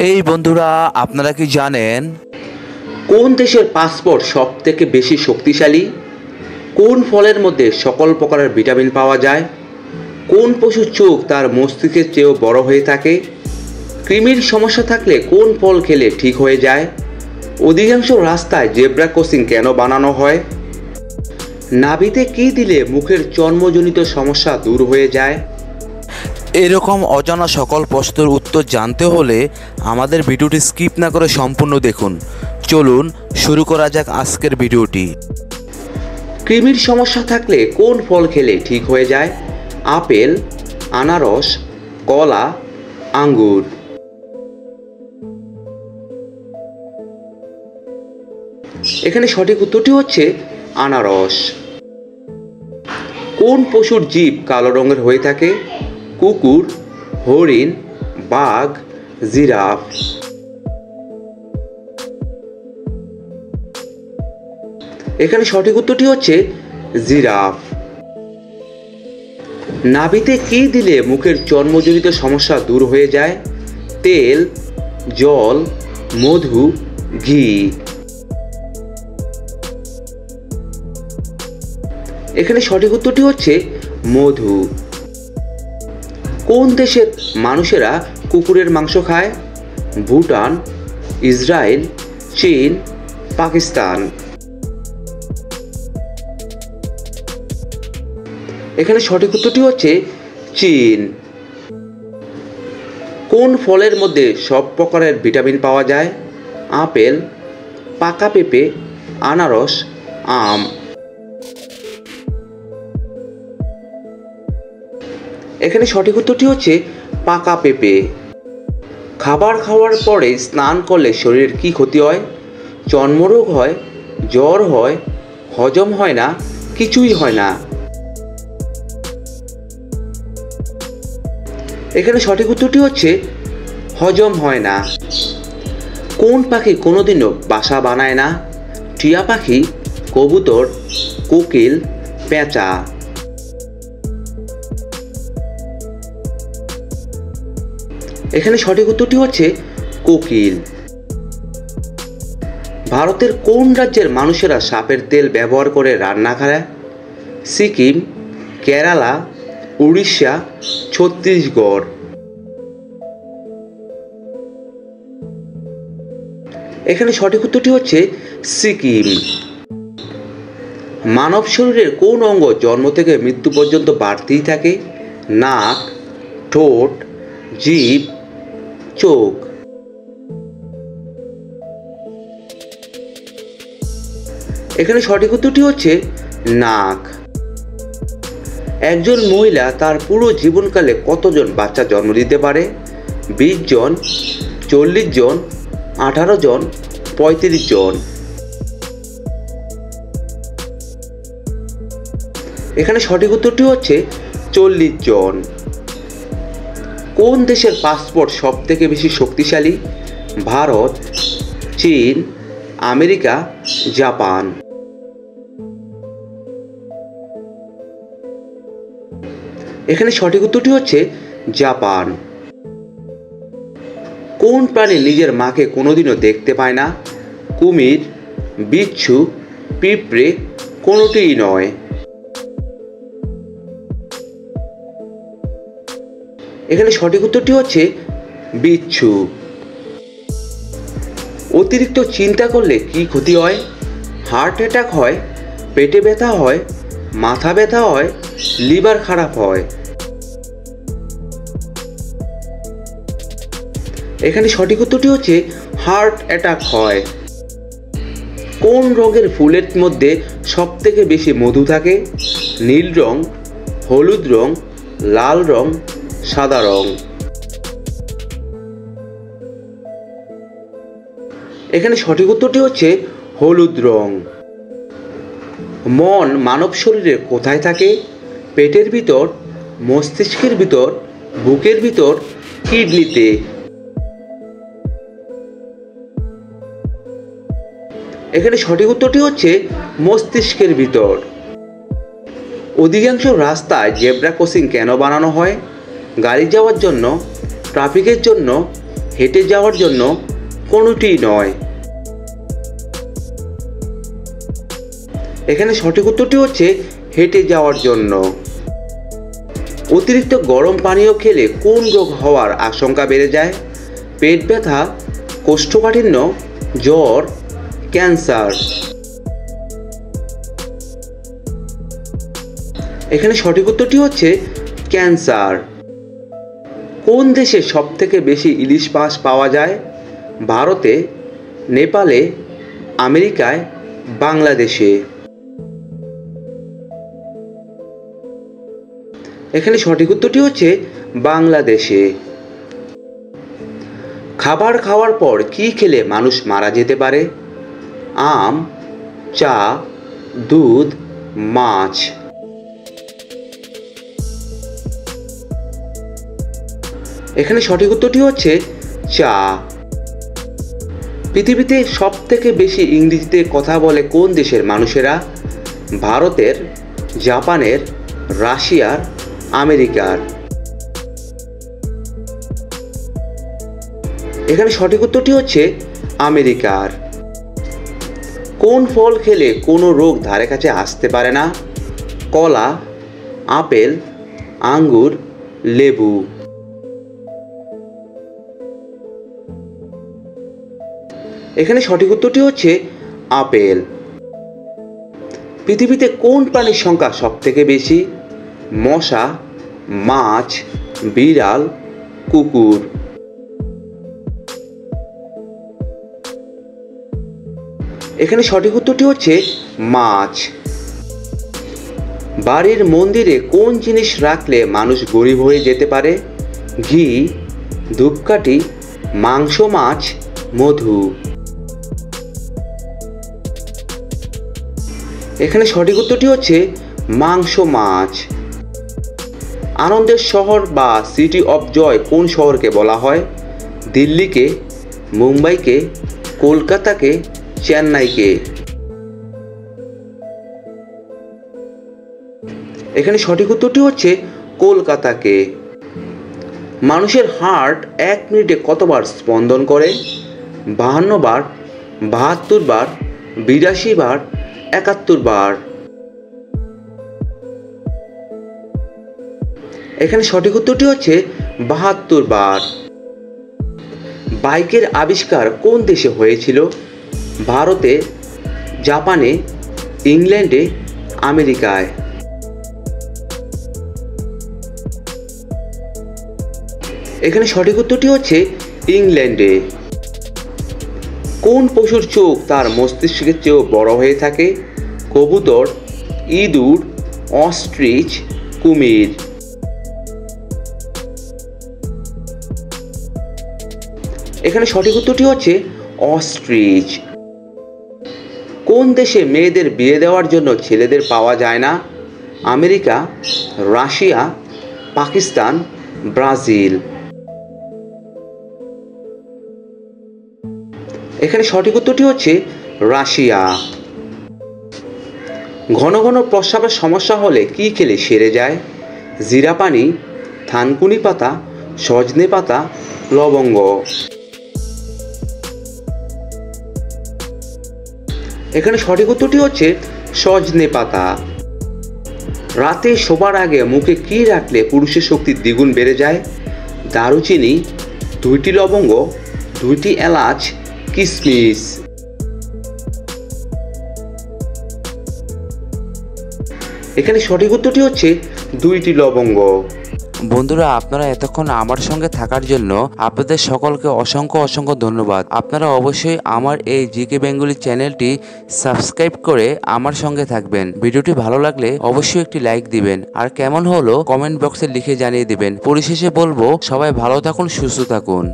এই বন্ধুরা, আপনারা কি জানেন কোন দেশের পাসপোর্ট সবথেকে বেশি শক্তিশালী? কোন ফলের মধ্যে সকল প্রকারের ভিটামিন পাওয়া যায়? কোন পশুর চোখ তার মস্তিষ্কের চেয়েও বড় হয়ে থাকে? কৃমির সমস্যা থাকলে কোন ফল খেলে ঠিক হয়ে যায়? অধিকাংশ রাস্তায় জেব্রা ক্রসিং কেন বানানো হয়? নাভিতে কী দিলে মুখের চর্মজনিত সমস্যা দূর হয়ে যায়? এরকম অজানা সকল প্রশ্নের উত্তর জানতে হলে আমাদের ভিডিওটি স্কিপ না করে সম্পূর্ণ দেখুন। চলুন শুরু করা যাক আজকের ভিডিওটি। কৃমির সমস্যা থাকলে কোন ফল খেলে ঠিক হয়ে যায়? আপেল, আনারস, কলা, আঙ্গুর। এখানে সঠিক উত্তরটি হচ্ছে আনারস। কোন পশুর জিভ কালো রঙের হয়ে থাকে? কুকুর, হরিণ, বাঘ, জিরাফ। এখানে সঠিক উত্তরটি হচ্ছে জিরাফ। নাভিতে কি দিলে মুখের চর্মজনিত সমস্যা দূর হয়ে যায়? তেল, জল, মধু, ঘি। এখানে সঠিক উত্তরটি হচ্ছে মধু। কোন দেশের মানুষেরা কুকুরের মাংস খায়? ভুটান, ইসরায়েল, চীন, পাকিস্তান। এখানে সঠিক উত্তরটি হচ্ছে চীন। কোন ফলের মধ্যে সব প্রকারের ভিটামিন পাওয়া যায়? আপেল, পাকা পেঁপে, আনারস, আম। এখানে সঠিক উত্তরটি হচ্ছে পাকা পেঁপে। খাবার খাওয়ার পরে স্নান করলে শরীরের কি ক্ষতি হয়? চর্মরোগ হয়, জ্বর হয়, হজম হয় না, কিছুই হয় না। এখানে সঠিক উত্তরটি হচ্ছে হজম হয় না। কোন পাখি কোনোদিনও বাসা বানায় না? টিয়া পাখি, কবুতর, কোকিল, পেঁচা। এখানে সঠিক উত্তরটি হচ্ছে কোকিল। ভারতের কোন রাজ্যের মানুষেরা সাপের তেল ব্যবহার করে রান্না করে? সিকিম, কেরালা, উড়িষ্যা, ছত্তিশগড়। এখানে সঠিক উত্তরটি হচ্ছে সিকিম। মানব শরীরের কোন অঙ্গ জন্ম থেকে মৃত্যু পর্যন্ত বাড়তেই থাকে? নাক, ঠোঁট, জিভ, চোখ। এখানে সঠিক উত্তরটি হচ্ছে নাক। একজন মহিলা তার পুরো জীবনকালে কতজন বাচ্চা জন্ম দিতে পারে? 20 জন, 40 জন, 18 জন, 35 জন। এখানে সঠিক উত্তরটি হচ্ছে 40 জন। কোন দেশের পাসপোর্ট সব থেকে বেশি শক্তিশালী? ভারত, চীন, আমেরিকা, জাপান। এখানে সঠিক উত্তরটি হচ্ছে জাপান। কোন প্রাণী নিজের মাকে কোনোদিনও দেখতে পায় না? কুমির, বিচ্ছু, পিঁপড়ে, কোনোটিই নয়। এখানে সঠিক উত্তরটি হচ্ছে বিচ্ছু। অতিরিক্ত চিন্তা করলে কি ক্ষতি হয়? হার্ট অ্যাটাক হয়, পেটে ব্যথা হয়, মাথা ব্যথা হয়, লিভার খারাপ হয়। এখানে সঠিক উত্তরটি হচ্ছে হার্ট অ্যাটাক হয়। কোন রঙের ফুলের মধ্যে সব থেকে বেশি মধু থাকে? নীল রং, হলুদ রং, লাল রং, সাদা রং। এখানে সঠিক উত্তরটি হচ্ছে হলুদ রং। মন মানব শরীরে কোথায় থাকে? পেটের ভিতর, মস্তিষ্কের ভিতর, বুকের ভিতর, কিডনিতে। এখানে সঠিক উত্তরটি হচ্ছে মস্তিষ্কের ভিতর। অধিকাংশ রাস্তায় জেব্রা ক্রসিং কেন বানানো হয়? গাড়ি যাওয়ার জন্য, ট্রাফিকের জন্য, হেঁটে যাওয়ার জন্য কোনোটিই নয়। এখানে সঠিক উত্তরটি হচ্ছে হেঁটে যাওয়ার জন্য। অতিরিক্ত গরম পানীয় খেলে কোন রোগ হওয়ার আশঙ্কা বেড়ে যায়? পেট ব্যথা, কোষ্ঠকাঠিন্য, জ্বর, ক্যান্সার। এখানে সঠিক উত্তরটি হচ্ছে ক্যান্সার। কোন দেশে সবথেকে বেশি ইলিশ মাছ পাওয়া যায়? ভারতে, নেপালে, আমেরিকায়, বাংলাদেশে। এখানে সঠিক উত্তরটি হচ্ছে বাংলাদেশে। খাবার খাওয়ার পর কি খেলে মানুষ মারা যেতে পারে? আম, চা, দুধ, মাছ। এখানে সঠিক উত্তরটি হচ্ছে চা। পৃথিবীতে সবথেকে বেশি ইংরেজিতে কথা বলে কোন দেশের মানুষেরা? ভারতের, জাপানের, রাশিয়ার, আমেরিকার। এখানে সঠিক উত্তরটি হচ্ছে আমেরিকার। কোন ফল খেলে কোনো রোগ ধারে কাছে আসতে পারে না? কলা, আপেল, আঙ্গুর, লেবু। এখানে সঠিক উত্তরটি হচ্ছে আপেল। পৃথিবীতে কোন প্রাণীর সংখ্যা সবথেকে বেশি? মশা, মাছ, বিড়াল, কুকুর। এখানে সঠিক উত্তরটি হচ্ছে মাছ। বাড়ির মন্দিরে কোন জিনিস রাখলে মানুষ গরিব হয়ে যেতে পারে? ঘি, ধূপকাঠি, মাংস, মাছ, মধু। এখানে সঠিক উত্তরটি হচ্ছে মাংস, মাছ। আনন্দের শহর বা সিটি অফ জয় কোন শহরকে বলা হয়? দিল্লিকে, মুম্বাইকে, কলকাতাকে, চেন্নাইকে। এখানে সঠিক উত্তরটি হচ্ছে কলকাতাকে। মানুষের হার্ট 1 মিনিটে কতবার স্পন্দন করে? 52 বার, 72 বার, 82 বার, 71 বার। এখানে সঠিক উত্তরটি হচ্ছে 72 বার। বাইকের আবিষ্কার কোন দেশে হয়েছিল? ভারতে, জাপানে, ইংল্যান্ডে, আমেরিকায়। এখানে সঠিক উত্তরটি হচ্ছে ইংল্যান্ডে। কোন পশুর চোখ তার মস্তিষ্কের চেয়েও বড় হয়ে থাকে? কবুতর, ইঁদুর, অস্ট্রিচ, কুমির। এখানে সঠিক উত্তরটি হচ্ছে অস্ট্রিচ। কোন দেশে মেয়েদের বিয়ে দেওয়ার জন্য ছেলেদের পাওয়া যায় না? America, Russia, Pakistan, Brazil. এখানে সঠিক উত্তরটি হচ্ছে রাশিয়া। ঘন ঘন প্রস্রাবের সমস্যা হলে কি খেলে সেরে যায়? জিরা পানি, থানকুনি পাতা, সজনে পাতা, লবঙ্গ। এখানে সঠিক উত্তরটি হচ্ছে সজনে পাতা। রাতে শোবার আগে মুখে কি রাখলে পুরুষের শক্তি দ্বিগুণ বেড়ে যায়? দারুচিনি, 2টি লবঙ্গ, 2টি এলাচ, কিশমিশ। এখানে সঠিক উত্তরটি হচ্ছে 2টি লবঙ্গ। বন্ধুরা, আপনারা এতক্ষণ আমার সঙ্গে থাকার জন্য আপনাদের সকলকে অসংখ্য অসংখ্য ধন্যবাদ। আপনারা অবশ্যই আমার এই জিকে বেঙ্গলি চ্যানেলটি সাবস্ক্রাইব করে আমার সঙ্গে থাকবেন। ভিডিওটি ভালো লাগলে অবশ্যই একটি লাইক দিবেন, আর কেমন হলো কমেন্ট বক্সে লিখে জানিয়ে দিবেন। পরিশেষে বলবো, সবাই ভালো থাকুন, সুস্থ থাকুন।